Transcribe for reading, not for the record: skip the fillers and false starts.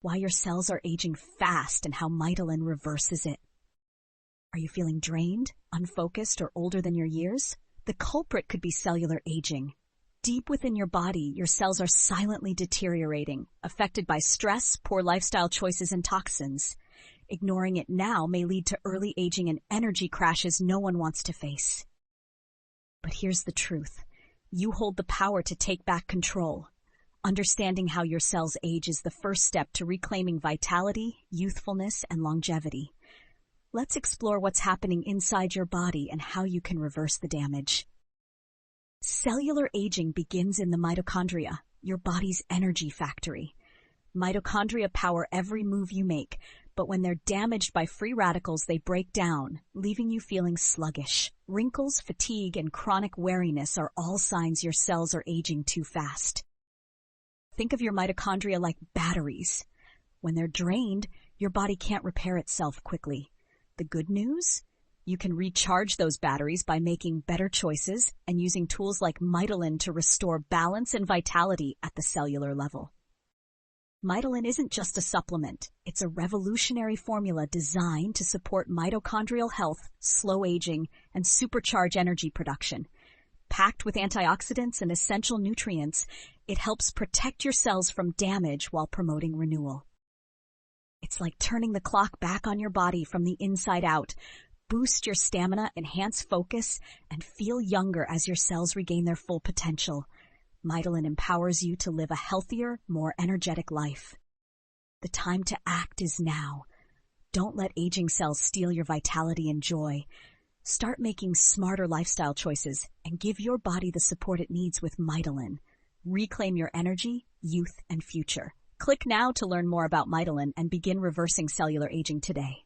why your cells are aging fast and how Mitolyn reverses it. Are you feeling drained, unfocused, or older than your years? The culprit could be cellular aging. Deep within your body, your cells are silently deteriorating, affected by stress, poor lifestyle choices, and toxins. Ignoring it now may lead to early aging and energy crashes no one wants to face. But here's the truth. You hold the power to take back control. Understanding how your cells age is the first step to reclaiming vitality, youthfulness, and longevity. Let's explore what's happening inside your body and how you can reverse the damage. Cellular aging begins in the mitochondria, your body's energy factory. Mitochondria power every move you make, but when they're damaged by free radicals, they break down, leaving you feeling sluggish. Wrinkles, fatigue, and chronic weariness are all signs your cells are aging too fast. Think of your mitochondria like batteries. When they're drained, your body can't repair itself quickly. The good news? You can recharge those batteries by making better choices and using tools like Mitolyn to restore balance and vitality at the cellular level. Mitolyn isn't just a supplement. It's a revolutionary formula designed to support mitochondrial health, slow aging, and supercharge energy production. Packed with antioxidants and essential nutrients, it helps protect your cells from damage while promoting renewal. It's like turning the clock back on your body from the inside out. Boost your stamina, enhance focus, and feel younger as your cells regain their full potential. Mitolyn empowers you to live a healthier, more energetic life. The time to act is now. Don't let aging cells steal your vitality and joy. Start making smarter lifestyle choices and give your body the support it needs with Mitolyn. Reclaim your energy, youth, and future. Click now to learn more about Mitolyn and begin reversing cellular aging today.